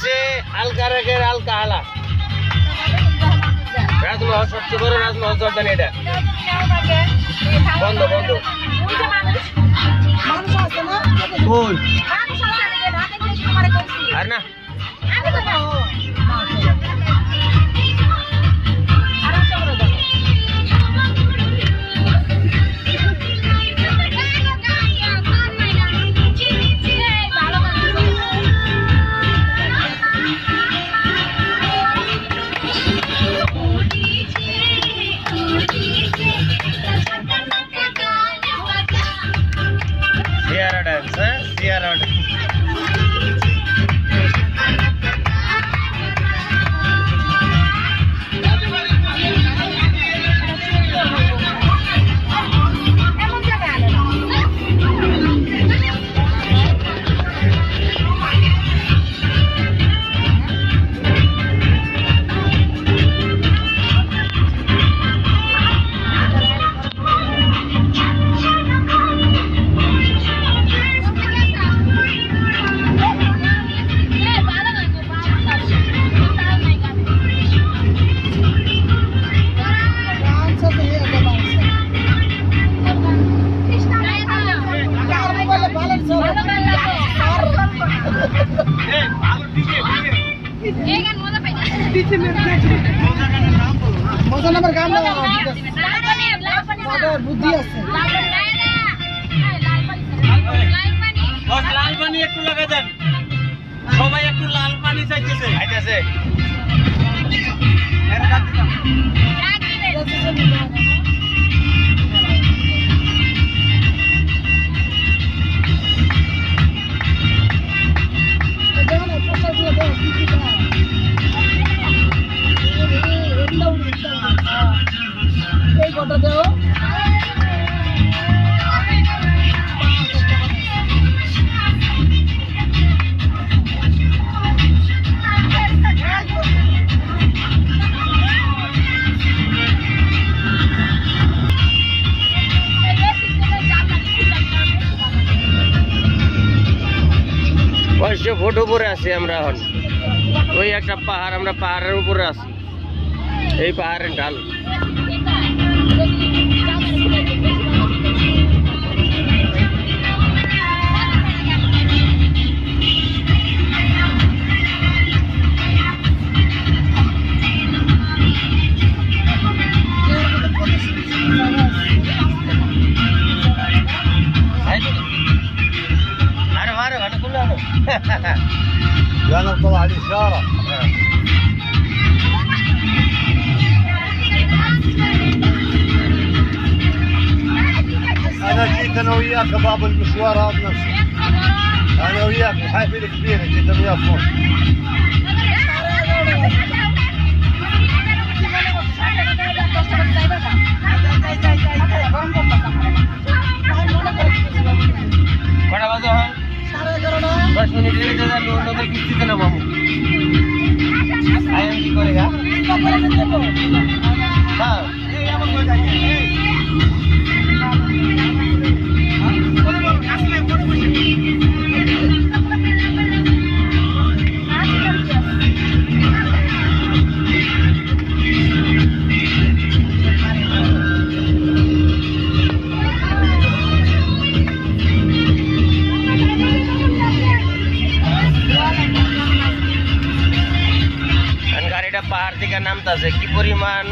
হচ্ছে আলকারাগের আলকাহালা রাজমহল, সবচেয়ে বড় রাজমহল জর্দান। এটা বন্ধ বন্ধ। আর না Sierra dance, huh? Sierra dance. মজা নাম্বার গান বুদ্ধি আছে। লাল পানি একটু লাগা দেন, সবাই একটু লাল পানি চাইতেছে। আইতেছে ফটো উপরে আছি আমরা এখন। ওই একটা পাহাড়, আমরা পাহাড়ের উপরে আছি। এই পাহাড়ের ঢাল। لا نطلع على الإشارة. أنا جيت أنا وياك باب المشوار هذا نفسه. أنا وياك الحافلة كبيرة، جيت أنا وياك فوق. কটা বাজে হয়? 10 মিনিট লেগে যাবে। অন্যদের কিস্তিতে না মামু আয়ান কি করে গা? হ্যাঁ পাহাড় থেকে নামতেছে, কি পরিমাণ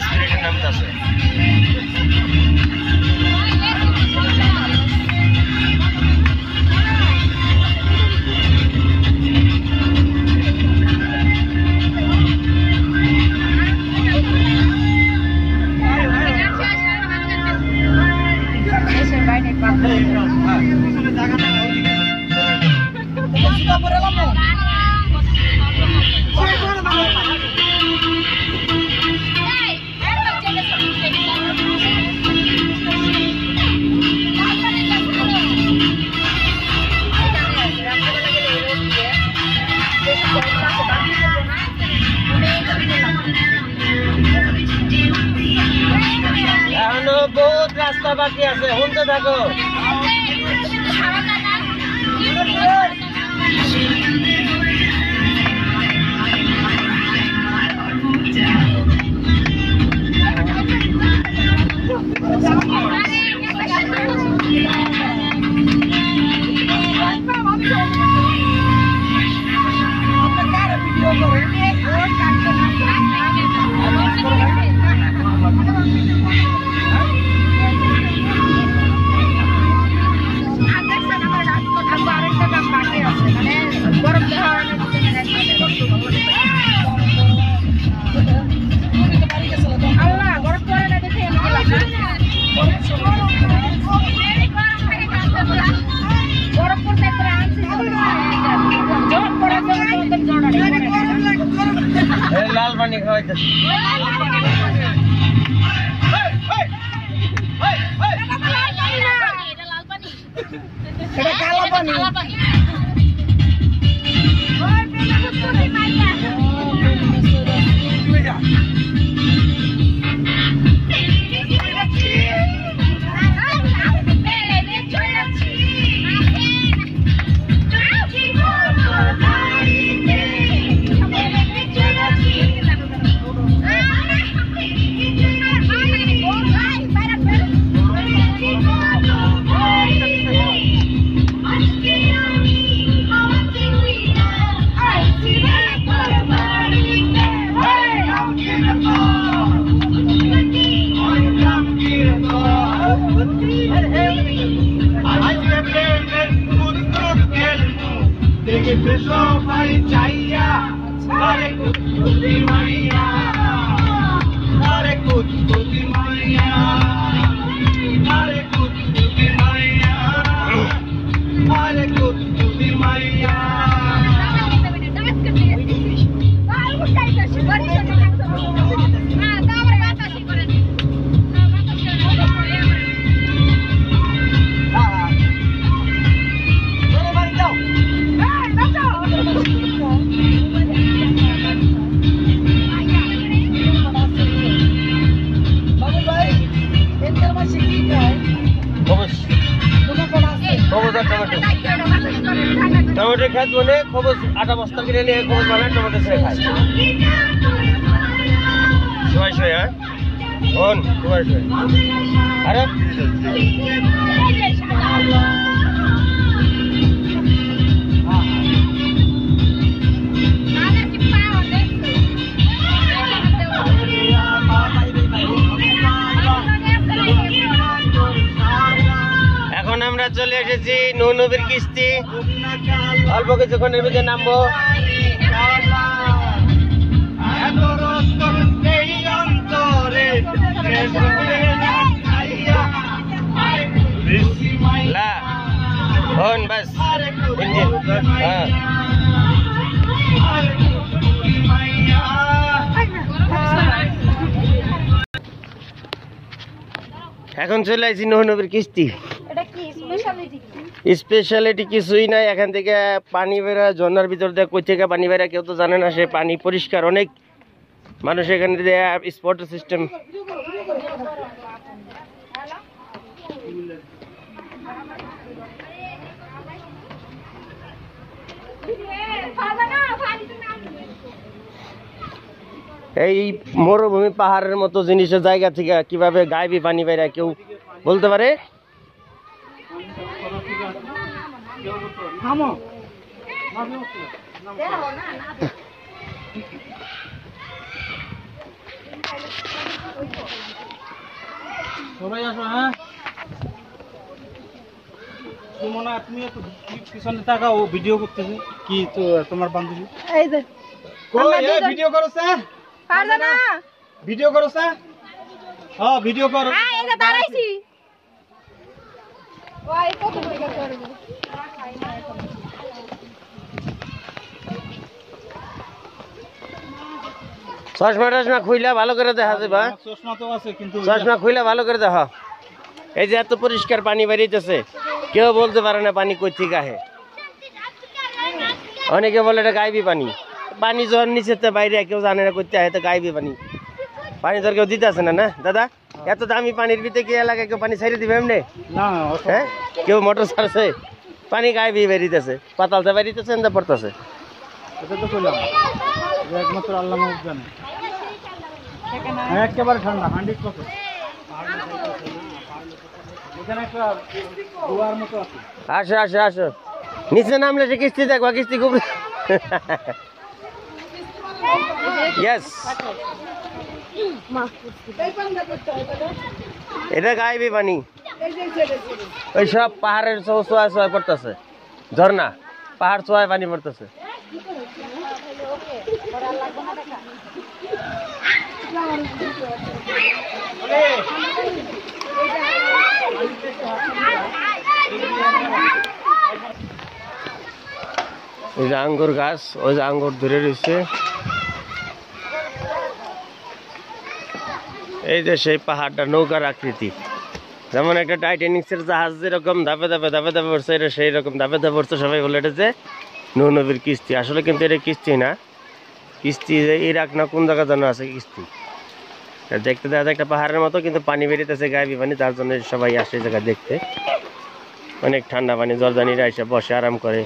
স্পিডে নামতেছে। এখনো বহুত রাস্তা বাকি আছে, শুনতে থাকো। লাল পানি খাওয়াইতে टमाटर खात बने खबस आटा बस्ता किने लिए खबस बना टमाटर से खाए सुबह सुबह यार कौन सुबह सुबह अरे এখন আমরা চলে এসেছি নৌনবীর কিস্তি অল্প কিছুক্ষণের ভিতরে নামবো লা হন বাস ইঞ্জিন হ্যাঁ এখন চলে আসছি নৌনবীর কিস্তি স্পেশালিটি কিছুই নাই এখান থেকে পানি বেরা ঝর্ণার ভিতর দিয়ে কই থেকে পানি বেরা কেউ তো জানে না সে পানি পরিষ্কার অনেক মানুষ এখানে স্পট সিস্টেম এই মরুভূমি পাহাড়ের মতো জিনিসের জায়গা থেকে কিভাবে গায়েবী পানি বেরা কেউ বলতে পারে সবাই আসো হ্যাঁ সুমনা তুমি একটু পিছনে তাকাও ও ভিডিও করতেছে কি তো তোমার বান্ধবী এই যে কই এই ভিডিও করছ পারবে না ভিডিও করছ হ্যাঁ ভিডিও করো হ্যাঁ এই যে দাঁড়াইছি ওই কত টাকা করব চশমা খুইলা ভালো করে দেখা যাবে চশমা তো আছে কিন্তু চশমা খুইলা ভালো করে দেখা এই যে এত পরিষ্কার পানি বেরিয়েছে কেউ বলতে পারে না পানি কই থেকে আহে অনেকে বলে এটা গায়েবী পানি পানি যখন নিচেতে বাইরে কেউ জানে না করতে আহে তো গায়েবী পানি পানি তো কেউ দিতে আসে না না দাদা এত দামি পানির ভিতরে কি এলাকায় কেউ পানি ছাড়িয়ে দিবে এমনি না হ্যাঁ কেউ মোটর ছাড়ছে পানি গায়েবী বেরিয়েছে পাতালতে বেরিয়েছে এনতে পড়তেছে এটা তো কইলাম একমাত্র আল্লাহ মাহবুব জানে একেবারে ঠান্ডা 100% এখানে একটা দুয়ার মতো আছে। আসো আসো আসো, নিচে নামলে সে কিস্তি দেখবা, কিস্তি খুব ইয়েস, এটা গাইবি পানি। ওই সব পাহাড়ের ছোঁয়া ছোঁয়া পড়তেছে, ঝর্ণা পাহাড় ছোঁয়ায় পানি পড়তেছে। ওই যে আঙ্গুর গাছ, ওই যে আঙ্গুর ধরে রয়েছে, এই যে সেই পাহাড়টা নৌকার আকৃতি, যেমন একটা টাইটানিক্সের জাহাজ যেরকম ধাপে ধাপে ধাপে ধাপে পড়ছে, এটা সেই রকম ধাপে ধাপে পড়ছে। সবাই বলে এটা যে নৌ নবীর কিস্তি, আসলে কিন্তু এটা কিস্তি না, কিস্তি ইরাক না কোন জায়গা জানা আছে কিস্তি। দেখতে দেখা যায় একটা পাহাড়ের মতো, কিন্তু পানি বেরিতেছে গায়েবি পানি, তার জন্য সবাই আসে এই জায়গা দেখতে। অনেক ঠান্ডা পানি, জর্দানিরা এসে বসে আরাম করে।